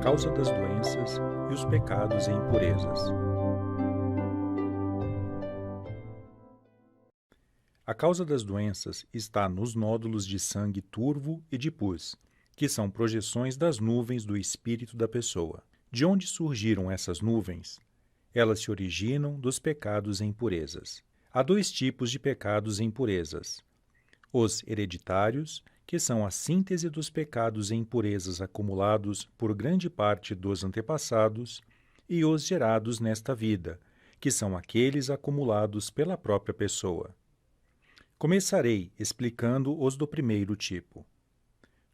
causa das doenças e os pecados e impurezas. A causa das doenças está nos nódulos de sangue turvo e de pus, que são projeções das nuvens do espírito da pessoa. De onde surgiram essas nuvens? Elas se originam dos pecados e impurezas. Há dois tipos de pecados e impurezas: os hereditários, que são a síntese dos pecados e impurezas acumulados por grande parte dos antepassados, e os gerados nesta vida, que são aqueles acumulados pela própria pessoa. Começarei explicando os do primeiro tipo.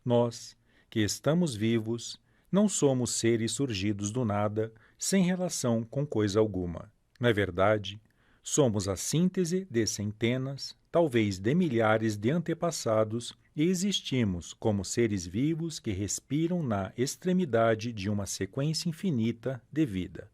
Nós, que estamos vivos, não somos seres surgidos do nada, sem relação com coisa alguma. Não é verdade? Somos a síntese de centenas, talvez de milhares de antepassados e existimos como seres vivos que respiram na extremidade de uma sequência infinita de vida.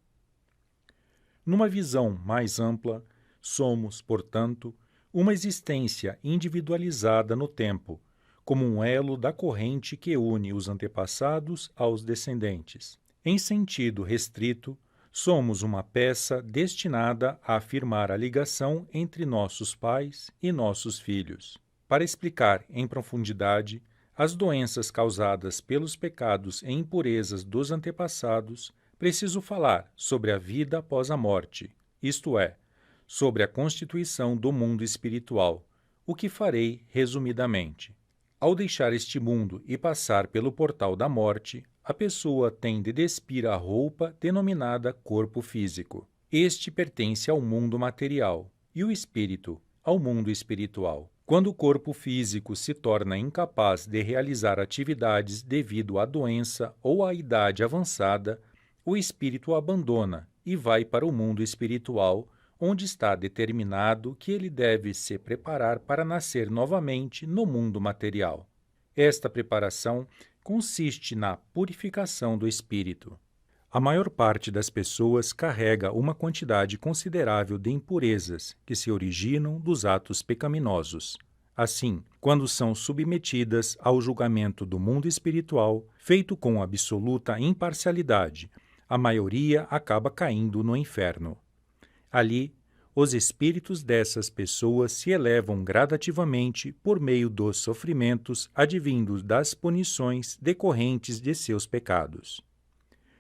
Numa visão mais ampla, somos, portanto, uma existência individualizada no tempo, como um elo da corrente que une os antepassados aos descendentes. Em sentido restrito, somos uma peça destinada a afirmar a ligação entre nossos pais e nossos filhos. Para explicar em profundidade as doenças causadas pelos pecados e impurezas dos antepassados, preciso falar sobre a vida após a morte, isto é, sobre a constituição do mundo espiritual, o que farei resumidamente. Ao deixar este mundo e passar pelo portal da morte, a pessoa tem de despir a roupa denominada corpo físico. Este pertence ao mundo material e o espírito ao mundo espiritual. Quando o corpo físico se torna incapaz de realizar atividades devido à doença ou à idade avançada, o espírito o abandona e vai para o mundo espiritual, onde está determinado que ele deve se preparar para nascer novamente no mundo material. Esta preparação consiste na purificação do espírito. A maior parte das pessoas carrega uma quantidade considerável de impurezas que se originam dos atos pecaminosos. Assim, quando são submetidas ao julgamento do mundo espiritual, feito com absoluta imparcialidade, a maioria acaba caindo no inferno. Ali, os espíritos dessas pessoas se elevam gradativamente por meio dos sofrimentos advindos das punições decorrentes de seus pecados.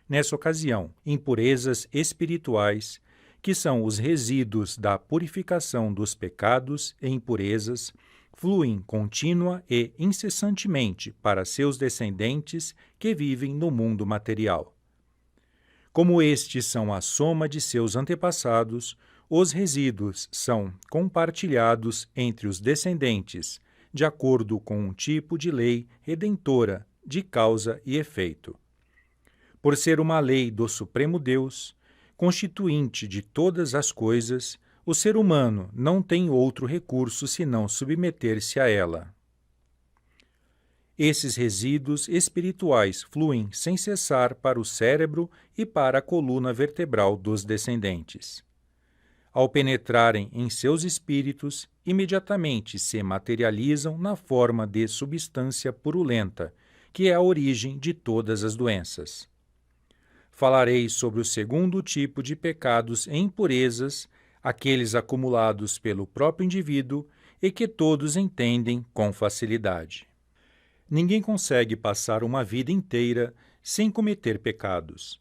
Nessa ocasião, impurezas espirituais, que são os resíduos da purificação dos pecados e impurezas, fluem contínua e incessantemente para seus descendentes que vivem no mundo material. Como estes são a soma de seus antepassados, os resíduos são compartilhados entre os descendentes, de acordo com um tipo de lei redentora de causa e efeito. Por ser uma lei do Supremo Deus, constituinte de todas as coisas, o ser humano não tem outro recurso senão submeter-se a ela. Esses resíduos espirituais fluem sem cessar para o cérebro e para a coluna vertebral dos descendentes. Ao penetrarem em seus espíritos, imediatamente se materializam na forma de substância purulenta, que é a origem de todas as doenças. Falarei sobre o segundo tipo de pecados e impurezas, aqueles acumulados pelo próprio indivíduo e que todos entendem com facilidade. Ninguém consegue passar uma vida inteira sem cometer pecados.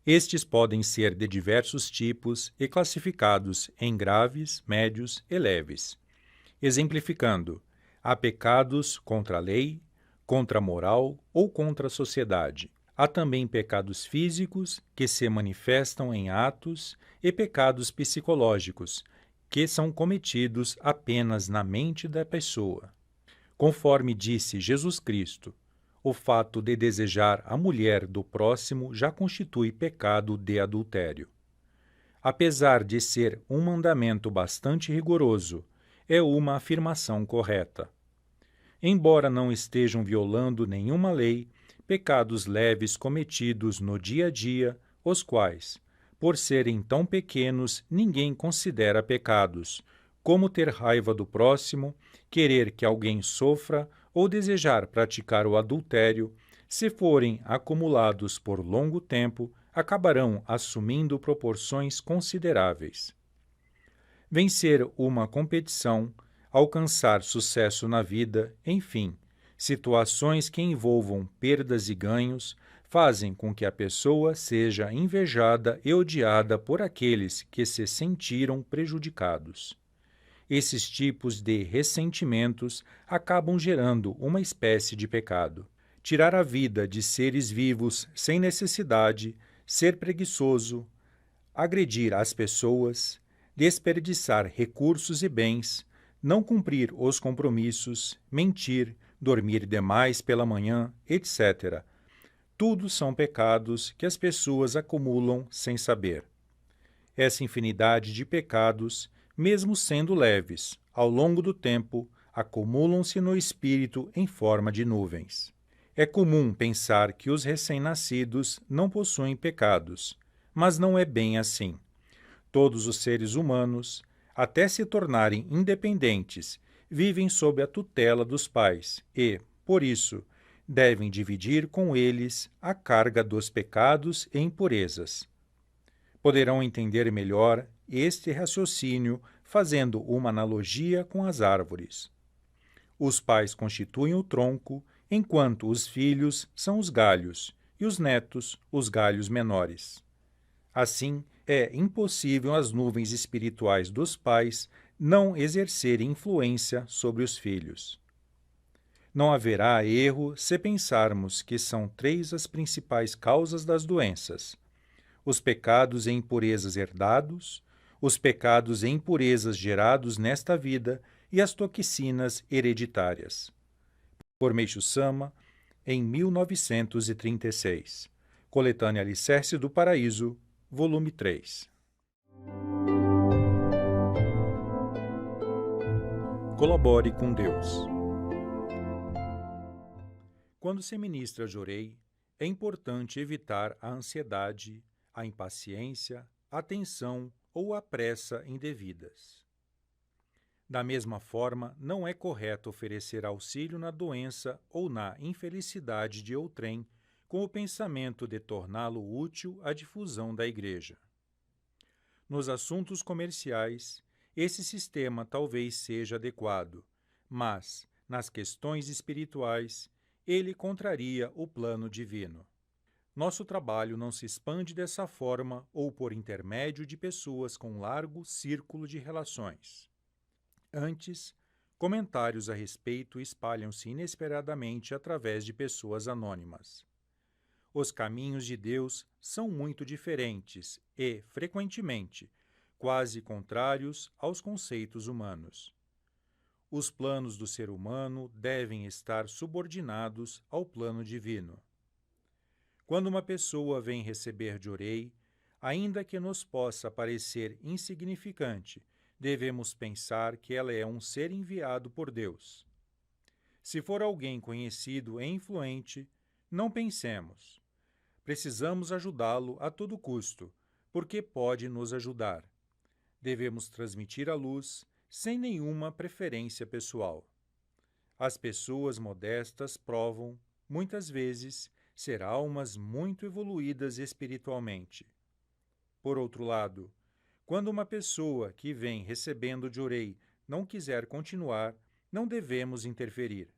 Estes podem ser de diversos tipos e classificados em graves, médios e leves. Exemplificando, há pecados contra a lei, contra a moral ou contra a sociedade. Há também pecados físicos, que se manifestam em atos, e pecados psicológicos, que são cometidos apenas na mente da pessoa. Conforme disse Jesus Cristo, o fato de desejar a mulher do próximo já constitui pecado de adultério. Apesar de ser um mandamento bastante rigoroso, é uma afirmação correta. Embora não estejam violando nenhuma lei, pecados leves cometidos no dia a dia, os quais, por serem tão pequenos, ninguém considera pecados, como ter raiva do próximo, querer que alguém sofra ou desejar praticar o adultério, Se forem acumulados por longo tempo, acabarão assumindo proporções consideráveis. Vencer uma competição, alcançar sucesso na vida, enfim, situações que envolvam perdas e ganhos, fazem com que a pessoa seja invejada e odiada por aqueles que se sentiram prejudicados. Esses tipos de ressentimentos acabam gerando uma espécie de pecado. Tirar a vida de seres vivos sem necessidade, ser preguiçoso, agredir as pessoas, desperdiçar recursos e bens, não cumprir os compromissos, mentir, dormir demais pela manhã, etc. Tudo são pecados que as pessoas acumulam sem saber. Essa infinidade de pecados, mesmo sendo leves, ao longo do tempo, acumulam-se no espírito em forma de nuvens. É comum pensar que os recém-nascidos não possuem pecados, mas não é bem assim. Todos os seres humanos, até se tornarem independentes, vivem sob a tutela dos pais e, por isso, devem dividir com eles a carga dos pecados e impurezas. Poderão entender melhor este raciocínio fazendo uma analogia com as árvores. Os pais constituem o tronco, enquanto os filhos são os galhos e os netos os galhos menores. Assim, é impossível as nuvens espirituais dos pais não exercerem influência sobre os filhos. Não haverá erro se pensarmos que são 3 as principais causas das doenças: os pecados e impurezas herdados, os pecados e impurezas gerados nesta vida e as toxinas hereditárias. Por Meixo Sama, em 1936. Coletânea Alicerce do Paraíso, volume 3. Colabore com Deus. Quando se ministra Jorei, é importante evitar a ansiedade, a impaciência, a tensão ou a pressa indevidas. Da mesma forma, não é correto oferecer auxílio na doença ou na infelicidade de outrem com o pensamento de torná-lo útil à difusão da Igreja. Nos assuntos comerciais, esse sistema talvez seja adequado, mas, nas questões espirituais, ele contraria o plano divino. Nosso trabalho não se expande dessa forma ou por intermédio de pessoas com largo círculo de relações. Antes, comentários a respeito espalham-se inesperadamente através de pessoas anônimas. Os caminhos de Deus são muito diferentes e, frequentemente, quase contrários aos conceitos humanos. Os planos do ser humano devem estar subordinados ao plano divino. Quando uma pessoa vem receber Jorei, ainda que nos possa parecer insignificante, devemos pensar que ela é um ser enviado por Deus. Se for alguém conhecido e influente, não pensemos. Precisamos ajudá-lo a todo custo, porque pode nos ajudar. Devemos transmitir a luz sem nenhuma preferência pessoal. As pessoas modestas provam, muitas vezes, ser almas muito evoluídas espiritualmente. Por outro lado, quando uma pessoa que vem recebendo Jorei não quiser continuar, não devemos interferir.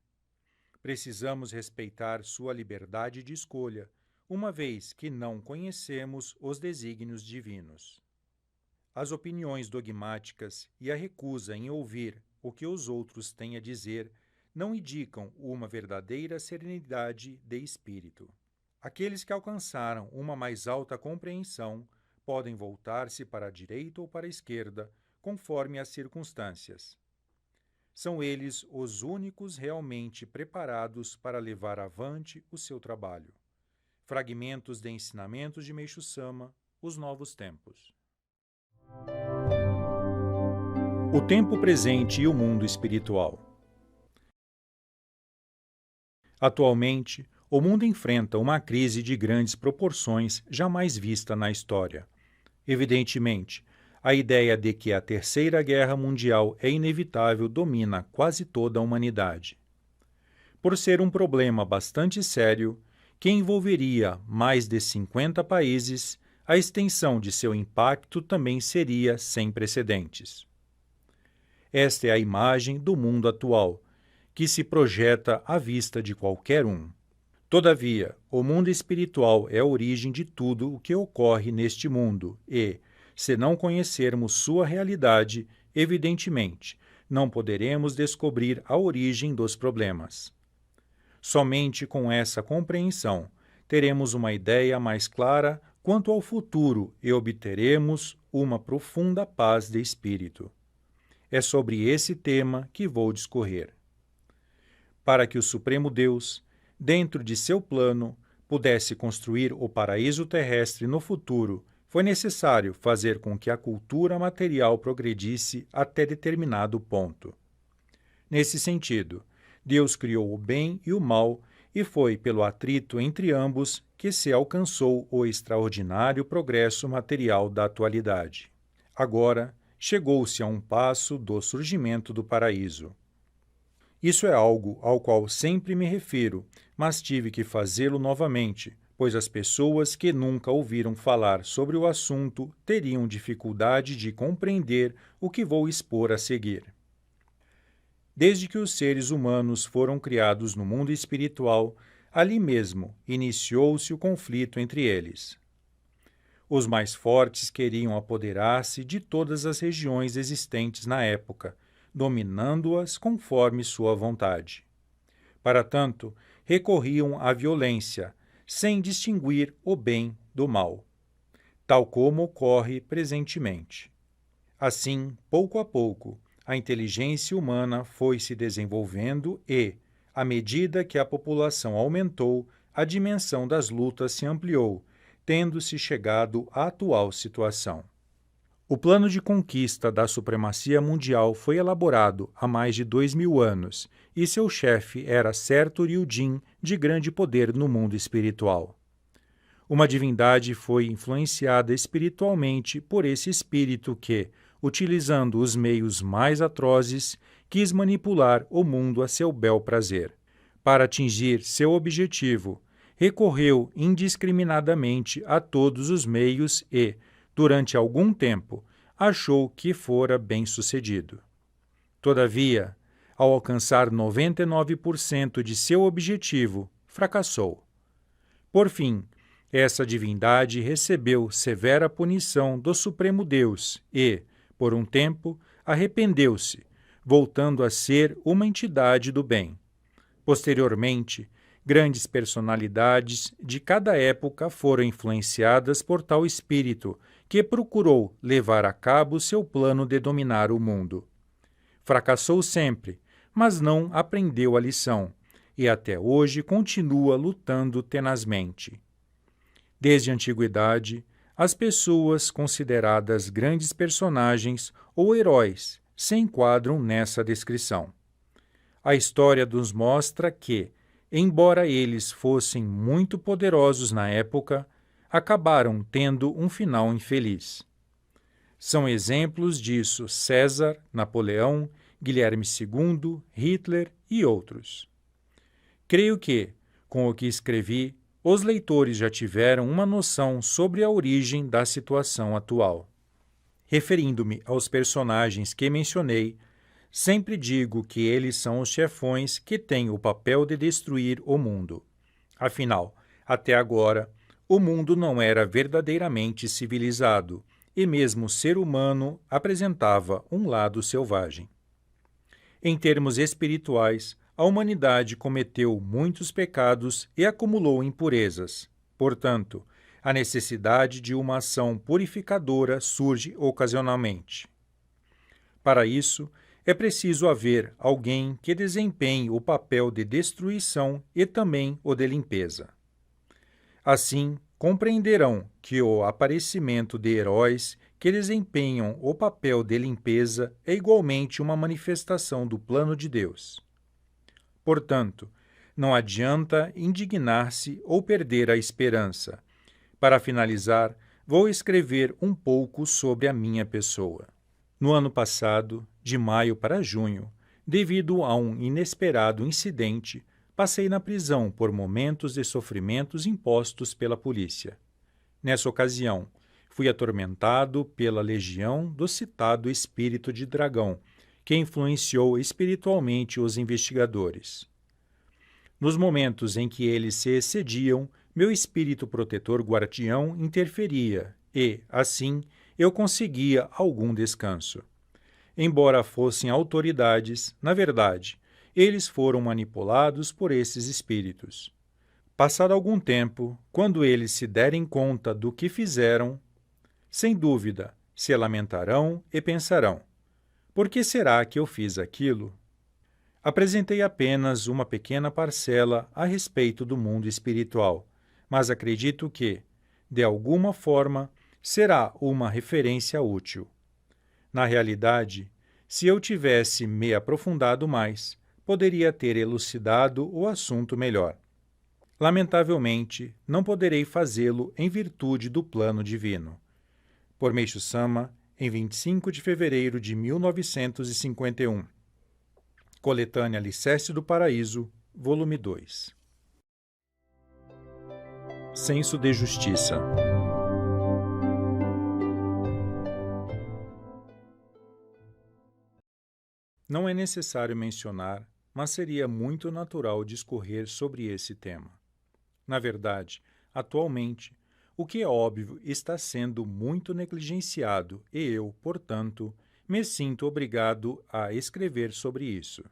Precisamos respeitar sua liberdade de escolha, uma vez que não conhecemos os desígnios divinos. As opiniões dogmáticas e a recusa em ouvir o que os outros têm a dizer não indicam uma verdadeira serenidade de espírito. Aqueles que alcançaram uma mais alta compreensão podem voltar-se para a direita ou para a esquerda, conforme as circunstâncias. São eles os únicos realmente preparados para levar avante o seu trabalho. Fragmentos de ensinamentos de Meixo Sama, Os Novos Tempos. O tempo presente e o mundo espiritual. Atualmente, o mundo enfrenta uma crise de grandes proporções jamais vista na história. Evidentemente, a ideia de que a Terceira Guerra Mundial é inevitável domina quase toda a humanidade. Por ser um problema bastante sério, que envolveria mais de 50 países, a extensão de seu impacto também seria sem precedentes. Esta é a imagem do mundo atual, que se projeta à vista de qualquer um. Todavia, o mundo espiritual é a origem de tudo o que ocorre neste mundo e, se não conhecermos sua realidade, evidentemente, não poderemos descobrir a origem dos problemas. Somente com essa compreensão teremos uma ideia mais clara quanto ao futuro e obteremos uma profunda paz de espírito. É sobre esse tema que vou discorrer. Para que o Supremo Deus, dentro de seu plano, pudesse construir o paraíso terrestre no futuro, foi necessário fazer com que a cultura material progredisse até determinado ponto. Nesse sentido, Deus criou o bem e o mal, e foi pelo atrito entre ambos que se alcançou o extraordinário progresso material da atualidade. Agora, chegou-se a um passo do surgimento do paraíso. Isso é algo ao qual sempre me refiro, mas tive que fazê-lo novamente, pois as pessoas que nunca ouviram falar sobre o assunto teriam dificuldade de compreender o que vou expor a seguir. Desde que os seres humanos foram criados no mundo espiritual, ali mesmo iniciou-se o conflito entre eles. Os mais fortes queriam apoderar-se de todas as regiões existentes na época, dominando-as conforme sua vontade. Para tanto, recorriam à violência, sem distinguir o bem do mal, tal como ocorre presentemente. Assim, pouco a pouco, a inteligência humana foi se desenvolvendo e, à medida que a população aumentou, a dimensão das lutas se ampliou, tendo-se chegado à atual situação. O plano de conquista da supremacia mundial foi elaborado há mais de 2000 anos e seu chefe era certo Ryujin, de grande poder no mundo espiritual. Uma divindade foi influenciada espiritualmente por esse espírito que, utilizando os meios mais atrozes, quis manipular o mundo a seu bel prazer. Para atingir seu objetivo, recorreu indiscriminadamente a todos os meios e, durante algum tempo, achou que fora bem-sucedido. Todavia, ao alcançar 99% de seu objetivo, fracassou. Por fim, essa divindade recebeu severa punição do Supremo Deus e, por um tempo, arrependeu-se, voltando a ser uma entidade do bem. Posteriormente, grandes personalidades de cada época foram influenciadas por tal espírito, que procurou levar a cabo seu plano de dominar o mundo. Fracassou sempre, mas não aprendeu a lição, e até hoje continua lutando tenazmente. Desde a antiguidade, as pessoas consideradas grandes personagens ou heróis se enquadram nessa descrição. A história nos mostra que, embora eles fossem muito poderosos na época, acabaram tendo um final infeliz. São exemplos disso César, Napoleão, Guilherme II, Hitler e outros. Creio que, com o que escrevi, os leitores já tiveram uma noção sobre a origem da situação atual. Referindo-me aos personagens que mencionei, sempre digo que eles são os chefões que têm o papel de destruir o mundo. Afinal, até agora, o mundo não era verdadeiramente civilizado, e mesmo o ser humano apresentava um lado selvagem. Em termos espirituais, a humanidade cometeu muitos pecados e acumulou impurezas. Portanto, a necessidade de uma ação purificadora surge ocasionalmente. Para isso, é preciso haver alguém que desempenhe o papel de destruição e também o de limpeza. Assim, compreenderão que o aparecimento de heróis que desempenham o papel de limpeza é igualmente uma manifestação do plano de Deus. Portanto, não adianta indignar-se ou perder a esperança. Para finalizar, vou escrever um pouco sobre a minha pessoa. No ano passado, de maio para junho, devido a um inesperado incidente, passei na prisão por momentos de sofrimentos impostos pela polícia. Nessa ocasião, fui atormentado pela legião do citado espírito de dragão, que influenciou espiritualmente os investigadores. Nos momentos em que eles se excediam, meu espírito protetor guardião interferia e, assim, eu conseguia algum descanso. Embora fossem autoridades, na verdade, eles foram manipulados por esses espíritos. Passado algum tempo, quando eles se derem conta do que fizeram, sem dúvida, se lamentarão e pensarão: por que será que eu fiz aquilo? Apresentei apenas uma pequena parcela a respeito do mundo espiritual, mas acredito que, de alguma forma, será uma referência útil. Na realidade, se eu tivesse me aprofundado mais, poderia ter elucidado o assunto melhor. Lamentavelmente, não poderei fazê-lo em virtude do plano divino. Por Meishu Sama, em 25 de fevereiro de 1951. Coletânea Alicerce do Paraíso, volume 2. Senso de justiça. Não é necessário mencionar, mas seria muito natural discorrer sobre esse tema. Na verdade, atualmente, o que é óbvio está sendo muito negligenciado e eu, portanto, me sinto obrigado a escrever sobre isso.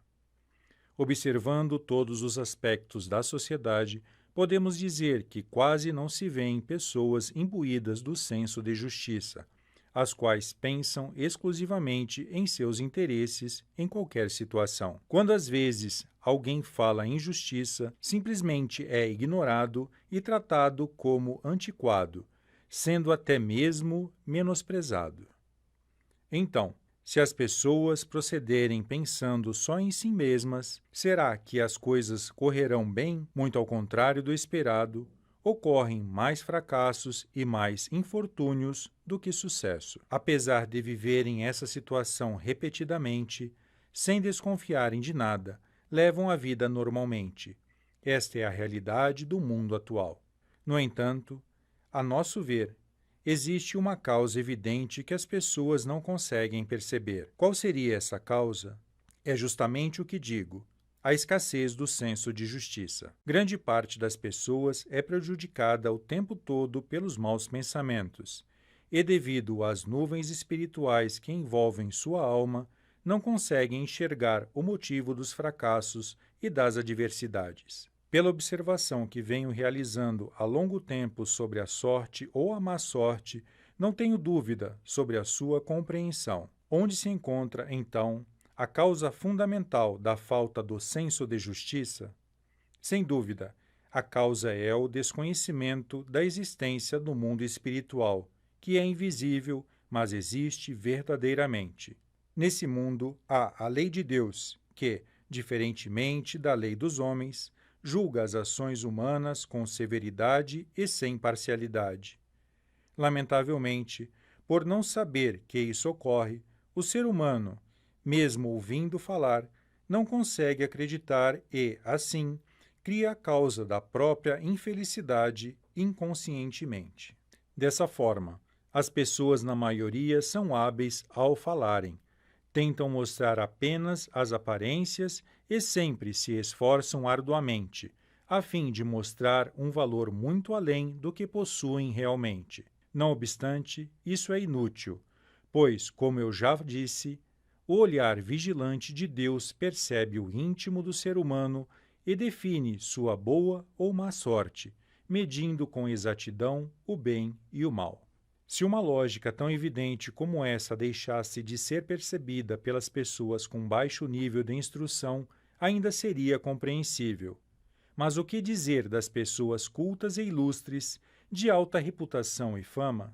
Observando todos os aspectos da sociedade, podemos dizer que quase não se vêem pessoas imbuídas do senso de justiça, as quais pensam exclusivamente em seus interesses em qualquer situação. Quando às vezes alguém fala em justiça, simplesmente é ignorado e tratado como antiquado, sendo até mesmo menosprezado. Então, se as pessoas procederem pensando só em si mesmas, será que as coisas correrão bem? Muito ao contrário do esperado, ocorrem mais fracassos e mais infortúnios do que sucesso. Apesar de viverem essa situação repetidamente, sem desconfiarem de nada, levam a vida normalmente. Esta é a realidade do mundo atual. No entanto, a nosso ver, existe uma causa evidente que as pessoas não conseguem perceber. Qual seria essa causa? É justamente o que digo: a escassez do senso de justiça. Grande parte das pessoas é prejudicada o tempo todo pelos maus pensamentos, e devido às nuvens espirituais que envolvem sua alma, não conseguem enxergar o motivo dos fracassos e das adversidades. Pela observação que venho realizando há longo tempo sobre a sorte ou a má sorte, não tenho dúvida sobre a sua compreensão. Onde se encontra, então, a causa fundamental da falta do senso de justiça? Sem dúvida, a causa é o desconhecimento da existência do mundo espiritual, que é invisível, mas existe verdadeiramente. Nesse mundo há a lei de Deus, que, diferentemente da lei dos homens, julga as ações humanas com severidade e sem parcialidade. Lamentavelmente, por não saber que isso ocorre, o ser humano, mesmo ouvindo falar, não consegue acreditar e, assim, cria a causa da própria infelicidade inconscientemente. Dessa forma, as pessoas na maioria são hábeis ao falarem, tentam mostrar apenas as aparências e sempre se esforçam arduamente, a fim de mostrar um valor muito além do que possuem realmente. Não obstante, isso é inútil, pois, como eu já disse, o olhar vigilante de Deus percebe o íntimo do ser humano e define sua boa ou má sorte, medindo com exatidão o bem e o mal. Se uma lógica tão evidente como essa deixasse de ser percebida pelas pessoas com baixo nível de instrução, ainda seria compreensível. Mas o que dizer das pessoas cultas e ilustres, de alta reputação e fama?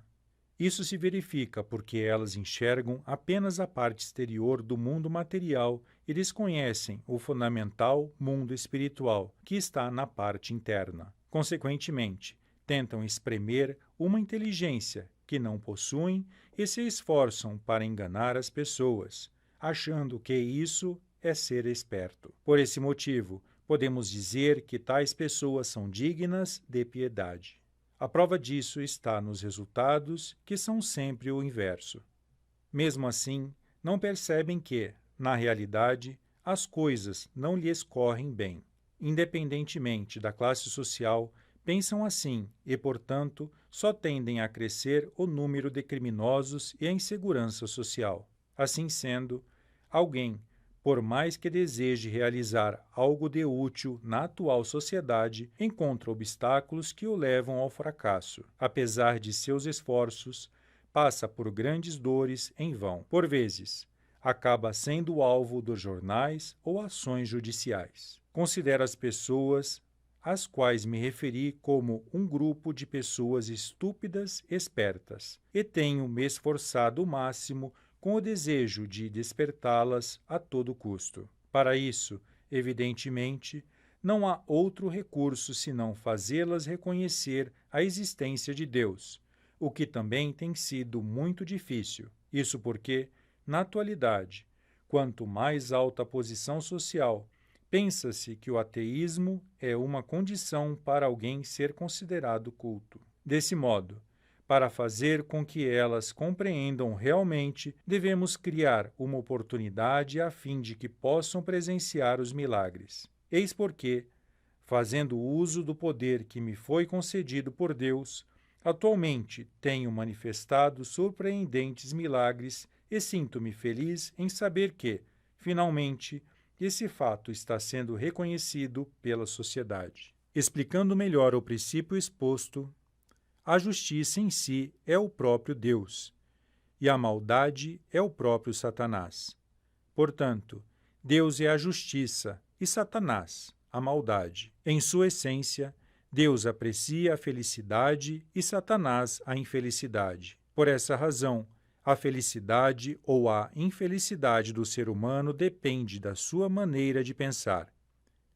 Isso se verifica porque elas enxergam apenas a parte exterior do mundo material e desconhecem o fundamental mundo espiritual, que está na parte interna. Consequentemente, tentam espremer uma inteligência que não possuem e se esforçam para enganar as pessoas, achando que isso é ser esperto. Por esse motivo, podemos dizer que tais pessoas são dignas de piedade. A prova disso está nos resultados, que são sempre o inverso. Mesmo assim, não percebem que, na realidade, as coisas não lhes correm bem. Independentemente da classe social, pensam assim e, portanto, só tendem a crescer o número de criminosos e a insegurança social. Assim sendo, alguém, por mais que deseje realizar algo de útil na atual sociedade, encontra obstáculos que o levam ao fracasso. Apesar de seus esforços, passa por grandes dores em vão. Por vezes, acaba sendo alvo dos jornais ou ações judiciais. Considero as pessoas às quais me referi como um grupo de pessoas estúpidas espertas, e tenho me esforçado o máximo com o desejo de despertá-las a todo custo. Para isso, evidentemente, não há outro recurso senão fazê-las reconhecer a existência de Deus, o que também tem sido muito difícil. Isso porque, na atualidade, quanto mais alta a posição social, pensa-se que o ateísmo é uma condição para alguém ser considerado culto. Desse modo, para fazer com que elas compreendam realmente, devemos criar uma oportunidade a fim de que possam presenciar os milagres. Eis porque, fazendo uso do poder que me foi concedido por Deus, atualmente tenho manifestado surpreendentes milagres e sinto-me feliz em saber que, finalmente, esse fato está sendo reconhecido pela sociedade. Explicando melhor o princípio exposto, a justiça em si é o próprio Deus, e a maldade é o próprio Satanás. Portanto, Deus é a justiça e Satanás, a maldade. Em sua essência, Deus aprecia a felicidade e Satanás a infelicidade. Por essa razão, a felicidade ou a infelicidade do ser humano depende da sua maneira de pensar.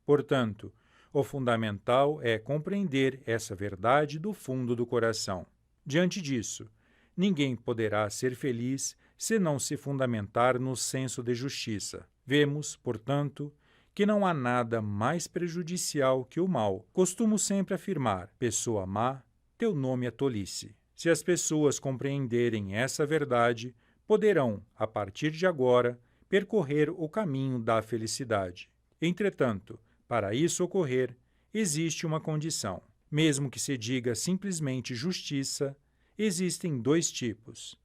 Portanto, o fundamental é compreender essa verdade do fundo do coração. Diante disso, ninguém poderá ser feliz se não se fundamentar no senso de justiça. Vemos, portanto, que não há nada mais prejudicial que o mal. Costumo sempre afirmar: pessoa má, teu nome é tolice. Se as pessoas compreenderem essa verdade, poderão, a partir de agora, percorrer o caminho da felicidade. Entretanto, para isso ocorrer, existe uma condição. Mesmo que se diga simplesmente justiça, existem dois tipos: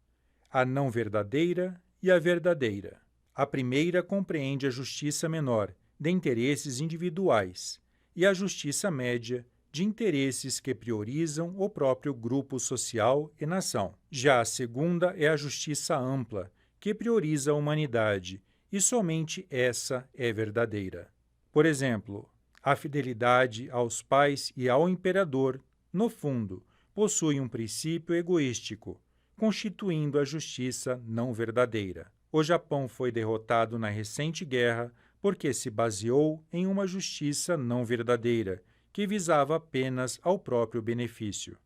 a não verdadeira e a verdadeira. A primeira compreende a justiça menor, de interesses individuais, e a justiça média, de interesses que priorizam o próprio grupo social e nação. Já a segunda é a justiça ampla, que prioriza a humanidade, e somente essa é verdadeira. Por exemplo, a fidelidade aos pais e ao imperador, no fundo, possui um princípio egoístico, constituindo a justiça não verdadeira. O Japão foi derrotado na recente guerra porque se baseou em uma justiça não verdadeira, que visava apenas ao próprio benefício.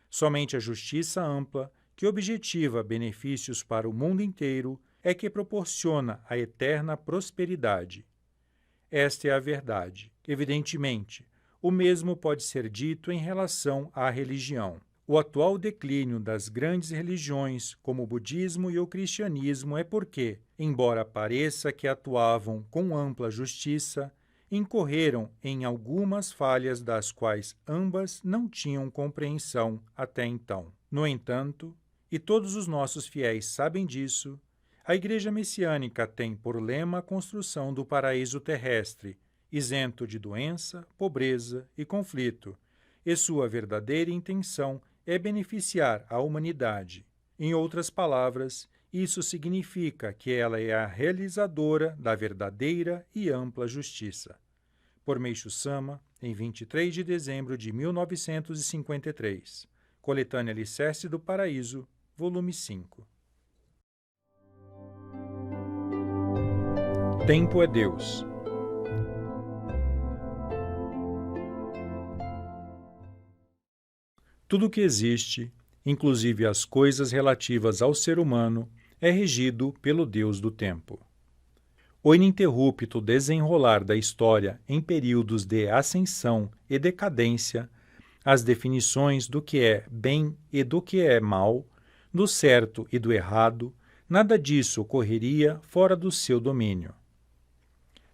Somente a justiça ampla, que objetiva benefícios para o mundo inteiro, é que proporciona a eterna prosperidade. Esta é a verdade. Evidentemente, o mesmo pode ser dito em relação à religião. O atual declínio das grandes religiões, como o budismo e o cristianismo, é porque, embora pareça que atuavam com ampla justiça, incorreram em algumas falhas das quais ambas não tinham compreensão até então. No entanto, e todos os nossos fiéis sabem disso, a Igreja Messiânica tem por lema a construção do paraíso terrestre, isento de doença, pobreza e conflito, e sua verdadeira intenção é beneficiar a humanidade. Em outras palavras, isso significa que ela é a realizadora da verdadeira e ampla justiça. Por Meishu Sama, em 23 de dezembro de 1953. Coletânea Alicerce do Paraíso, volume 5. Tempo é Deus. Tudo que existe, inclusive as coisas relativas ao ser humano, é regido pelo Deus do tempo. O ininterrupto desenrolar da história em períodos de ascensão e decadência, as definições do que é bem e do que é mal, do certo e do errado, nada disso ocorreria fora do seu domínio.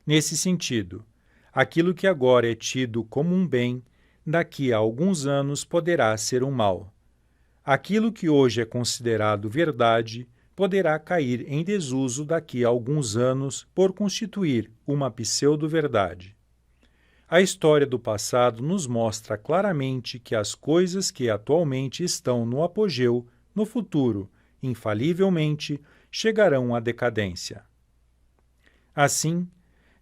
Nesse sentido, aquilo que agora é tido como um bem, daqui a alguns anos poderá ser um mal. Aquilo que hoje é considerado verdade poderá cair em desuso daqui a alguns anos por constituir uma pseudo-verdade. A história do passado nos mostra claramente que as coisas que atualmente estão no apogeu, no futuro, infalivelmente, chegarão à decadência. Assim,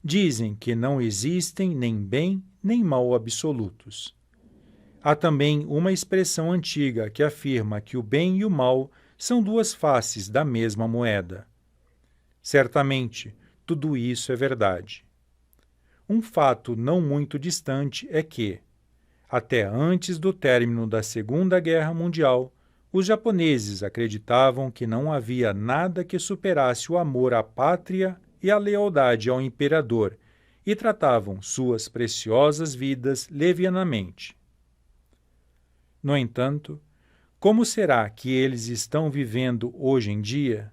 dizem que não existem nem bem nem mal absolutos. Há também uma expressão antiga que afirma que o bem e o mal são duas faces da mesma moeda. Certamente, tudo isso é verdade. Um fato não muito distante é que, até antes do término da Segunda Guerra Mundial, os japoneses acreditavam que não havia nada que superasse o amor à pátria e a lealdade ao imperador, e tratavam suas preciosas vidas levianamente. No entanto, como será que eles estão vivendo hoje em dia?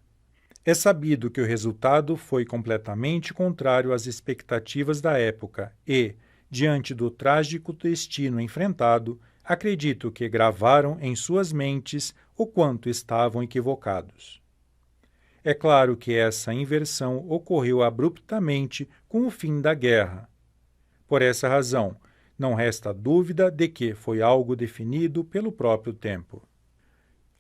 É sabido que o resultado foi completamente contrário às expectativas da época e, diante do trágico destino enfrentado, acredito que gravaram em suas mentes o quanto estavam equivocados. É claro que essa inversão ocorreu abruptamente com o fim da guerra. Por essa razão, não resta dúvida de que foi algo definido pelo próprio tempo.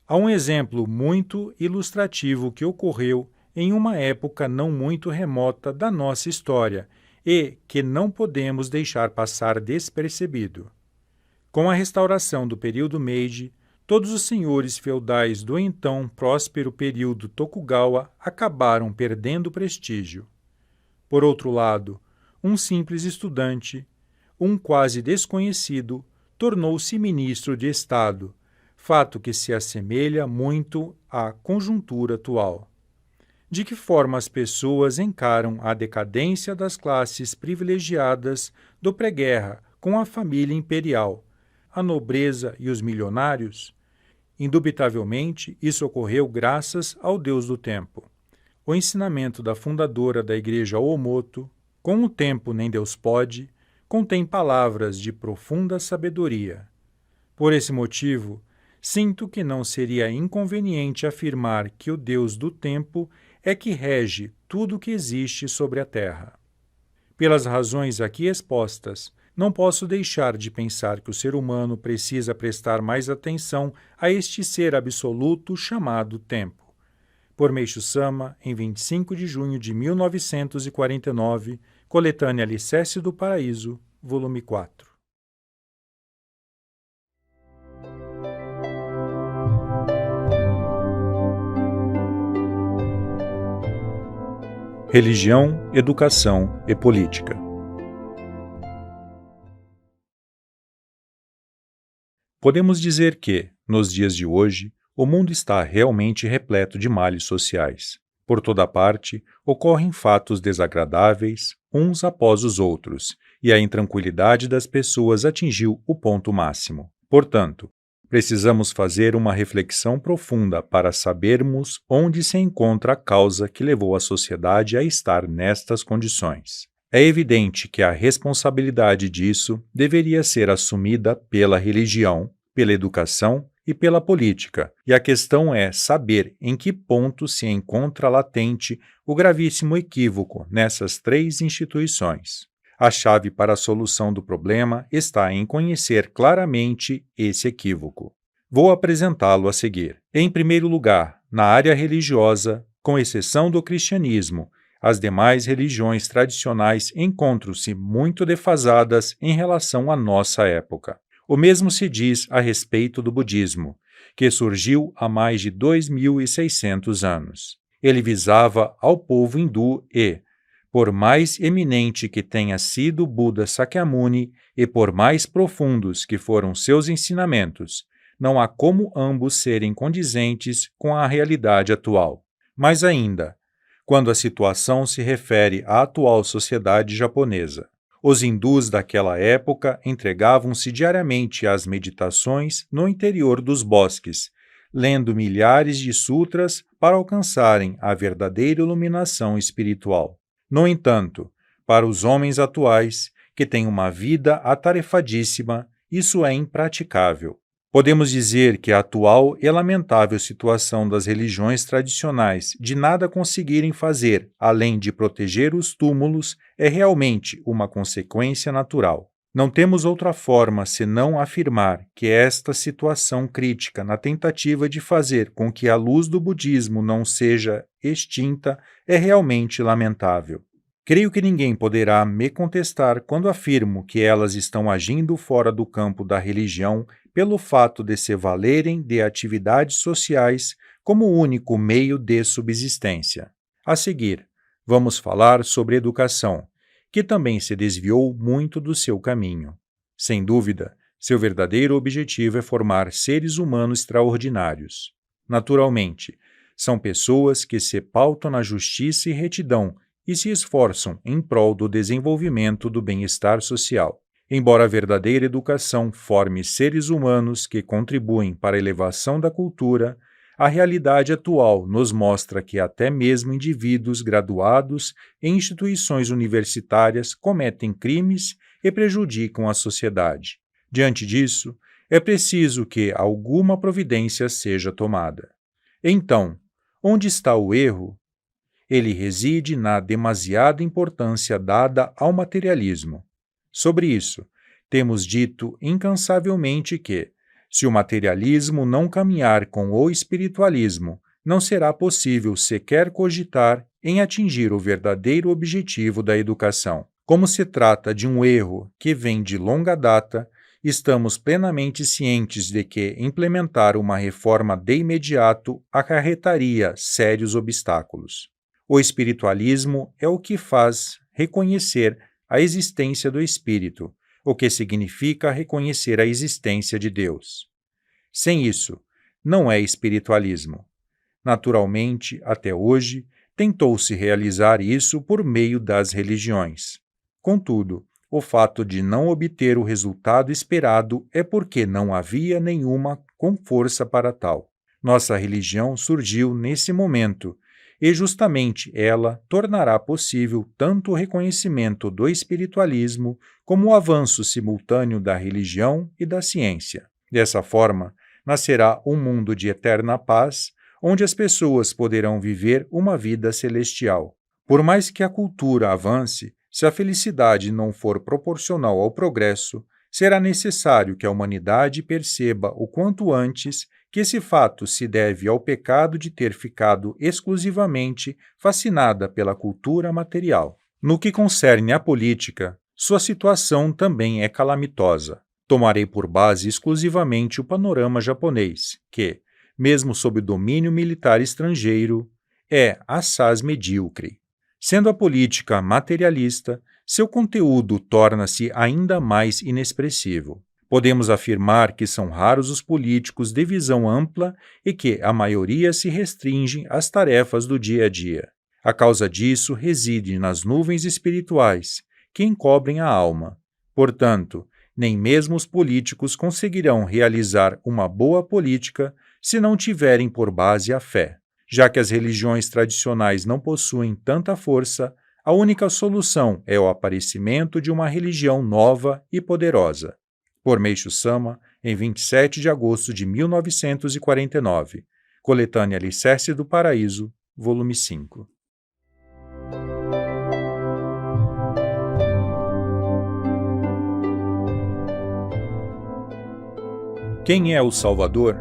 Há um exemplo muito ilustrativo que ocorreu em uma época não muito remota da nossa história e que não podemos deixar passar despercebido. Com a restauração do período Meiji, todos os senhores feudais do então próspero período Tokugawa acabaram perdendo prestígio. Por outro lado, um simples estudante, um quase desconhecido, tornou-se ministro de Estado, fato que se assemelha muito à conjuntura atual. De que forma as pessoas encaram a decadência das classes privilegiadas do pré-guerra com a família imperial, a nobreza e os milionários? Indubitavelmente, isso ocorreu graças ao Deus do tempo. O ensinamento da fundadora da Igreja Omoto, com o tempo nem Deus pode, contém palavras de profunda sabedoria. Por esse motivo, sinto que não seria inconveniente afirmar que o Deus do tempo é que rege tudo o que existe sobre a Terra. Pelas razões aqui expostas, não posso deixar de pensar que o ser humano precisa prestar mais atenção a este ser absoluto chamado tempo. Por Meishu Sama, em 25 de junho de 1949, coletânea Alicerce do Paraíso, volume 4. Religião, Educação e Política. Podemos dizer que, nos dias de hoje, o mundo está realmente repleto de males sociais. Por toda parte, ocorrem fatos desagradáveis, uns após os outros, e a intranquilidade das pessoas atingiu o ponto máximo. Portanto, precisamos fazer uma reflexão profunda para sabermos onde se encontra a causa que levou a sociedade a estar nestas condições. É evidente que a responsabilidade disso deveria ser assumida pela religião, pela educação e pela política, e a questão é saber em que ponto se encontra latente o gravíssimo equívoco nessas três instituições. A chave para a solução do problema está em conhecer claramente esse equívoco. Vou apresentá-lo a seguir. Em primeiro lugar, na área religiosa, com exceção do cristianismo, as demais religiões tradicionais encontram-se muito defasadas em relação à nossa época. O mesmo se diz a respeito do budismo, que surgiu há mais de 2.600 anos. Ele visava ao povo hindu e, por mais eminente que tenha sido Buda Sakyamuni e por mais profundos que foram seus ensinamentos, não há como ambos serem condizentes com a realidade atual. Mais ainda, quando a situação se refere à atual sociedade japonesa. Os hindus daquela época entregavam-se diariamente às meditações no interior dos bosques, lendo milhares de sutras para alcançarem a verdadeira iluminação espiritual. No entanto, para os homens atuais, que têm uma vida atarefadíssima, isso é impraticável. Podemos dizer que a atual e lamentável situação das religiões tradicionais de nada conseguirem fazer além de proteger os túmulos é realmente uma consequência natural. Não temos outra forma senão afirmar que esta situação crítica na tentativa de fazer com que a luz do budismo não seja extinta é realmente lamentável. Creio que ninguém poderá me contestar quando afirmo que elas estão agindo fora do campo da religião pelo fato de se valerem de atividades sociais como único meio de subsistência. A seguir, vamos falar sobre educação, que também se desviou muito do seu caminho. Sem dúvida, seu verdadeiro objetivo é formar seres humanos extraordinários. Naturalmente, são pessoas que se pautam na justiça e retidão e se esforçam em prol do desenvolvimento do bem-estar social. Embora a verdadeira educação forme seres humanos que contribuem para a elevação da cultura, a realidade atual nos mostra que até mesmo indivíduos graduados em instituições universitárias cometem crimes e prejudicam a sociedade. Diante disso, é preciso que alguma providência seja tomada. Então, onde está o erro? Ele reside na demasiada importância dada ao materialismo. Sobre isso, temos dito incansavelmente que, se o materialismo não caminhar com o espiritualismo, não será possível sequer cogitar em atingir o verdadeiro objetivo da educação. Como se trata de um erro que vem de longa data, estamos plenamente cientes de que implementar uma reforma de imediato acarretaria sérios obstáculos. O espiritualismo é o que faz reconhecer a existência do Espírito, o que significa reconhecer a existência de Deus. Sem isso, não é espiritualismo. Naturalmente, até hoje, tentou-se realizar isso por meio das religiões. Contudo, o fato de não obter o resultado esperado é porque não havia nenhuma com força para tal. Nossa religião surgiu nesse momento, e justamente ela tornará possível tanto o reconhecimento do espiritualismo como o avanço simultâneo da religião e da ciência. Dessa forma, nascerá um mundo de eterna paz, onde as pessoas poderão viver uma vida celestial. Por mais que a cultura avance, se a felicidade não for proporcional ao progresso, será necessário que a humanidade perceba o quanto antes que esse fato se deve ao pecado de ter ficado exclusivamente fascinada pela cultura material. No que concerne à política, sua situação também é calamitosa. Tomarei por base exclusivamente o panorama japonês, que, mesmo sob domínio militar estrangeiro, é assaz medíocre. Sendo a política materialista, seu conteúdo torna-se ainda mais inexpressivo. Podemos afirmar que são raros os políticos de visão ampla e que a maioria se restringe às tarefas do dia a dia. A causa disso reside nas nuvens espirituais, que encobrem a alma. Portanto, nem mesmo os políticos conseguirão realizar uma boa política se não tiverem por base a fé. Já que as religiões tradicionais não possuem tanta força, a única solução é o aparecimento de uma religião nova e poderosa. Por Meishu Sama, em 27 de agosto de 1949. Coletânea Alicerce do Paraíso, volume 5. Quem é o Salvador?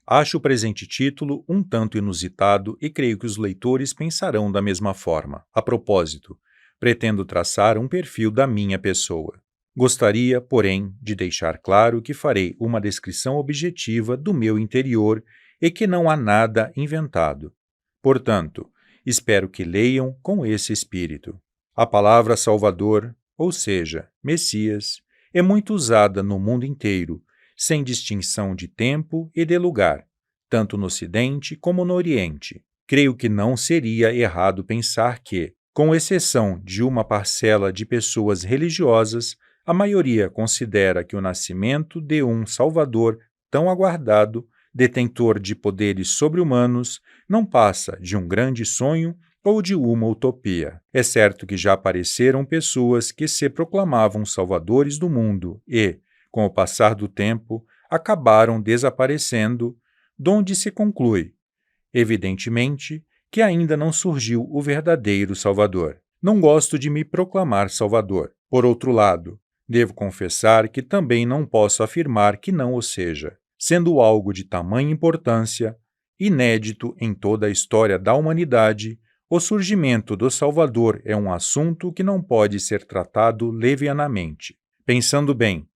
Acho o presente título um tanto inusitado e creio que os leitores pensarão da mesma forma. A propósito, pretendo traçar um perfil da minha pessoa. Gostaria, porém, de deixar claro que farei uma descrição objetiva do meu interior e que não há nada inventado. Portanto, espero que leiam com esse espírito. A palavra Salvador, ou seja, Messias, é muito usada no mundo inteiro, sem distinção de tempo e de lugar, tanto no Ocidente como no Oriente. Creio que não seria errado pensar que, com exceção de uma parcela de pessoas religiosas, a maioria considera que o nascimento de um Salvador tão aguardado, detentor de poderes sobre-humanos, não passa de um grande sonho ou de uma utopia. É certo que já apareceram pessoas que se proclamavam salvadores do mundo e, com o passar do tempo, acabaram desaparecendo, donde se conclui, evidentemente, que ainda não surgiu o verdadeiro Salvador. Não gosto de me proclamar Salvador. Por outro lado, devo confessar que também não posso afirmar que não o seja, sendo algo de tamanha importância, inédito em toda a história da humanidade. O surgimento do Salvador é um assunto que não pode ser tratado levianamente. Pensando bem,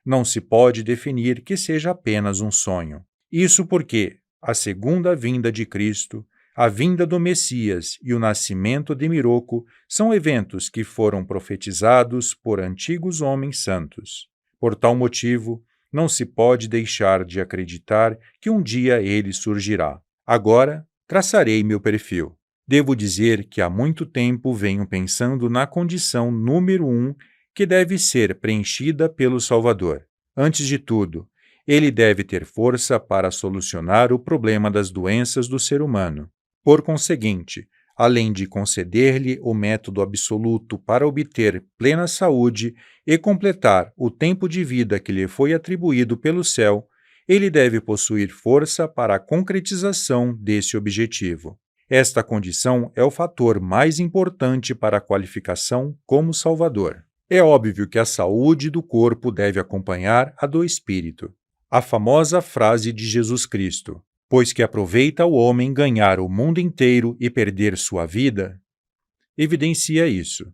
não se pode definir que seja apenas um sonho. Isso porque a segunda vinda de Cristo, a vinda do Messias e o nascimento de Miroco são eventos que foram profetizados por antigos homens santos. Por tal motivo, não se pode deixar de acreditar que um dia ele surgirá. Agora, traçarei meu perfil. Devo dizer que há muito tempo venho pensando na condição número 1 que deve ser preenchida pelo Salvador. Antes de tudo, ele deve ter força para solucionar o problema das doenças do ser humano. Por conseguinte, além de conceder-lhe o método absoluto para obter plena saúde e completar o tempo de vida que lhe foi atribuído pelo céu, ele deve possuir força para a concretização desse objetivo. Esta condição é o fator mais importante para a qualificação como Salvador. É óbvio que a saúde do corpo deve acompanhar a do espírito. A famosa frase de Jesus Cristo, pois que aproveita o homem ganhar o mundo inteiro e perder sua vida, evidencia isso.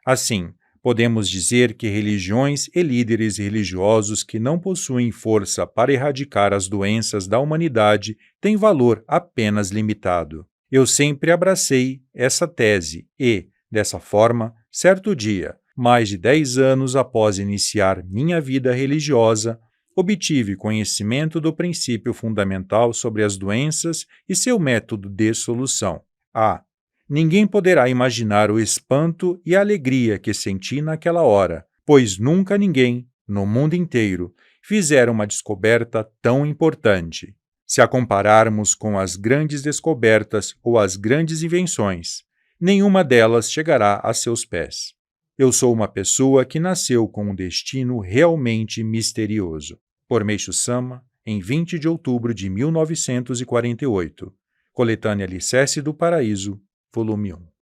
Assim, podemos dizer que religiões e líderes religiosos que não possuem força para erradicar as doenças da humanidade têm valor apenas limitado. Eu sempre abracei essa tese e, dessa forma, certo dia, mais de 10 anos após iniciar minha vida religiosa, obtive conhecimento do princípio fundamental sobre as doenças e seu método de solução. Ninguém poderá imaginar o espanto e a alegria que senti naquela hora, pois nunca ninguém, no mundo inteiro, fizera uma descoberta tão importante. Se a compararmos com as grandes descobertas ou as grandes invenções, nenhuma delas chegará a seus pés. Eu sou uma pessoa que nasceu com um destino realmente misterioso. Por Meishu Sama, em 20 de outubro de 1948. Coletânea Alicerce do Paraíso, volume 1.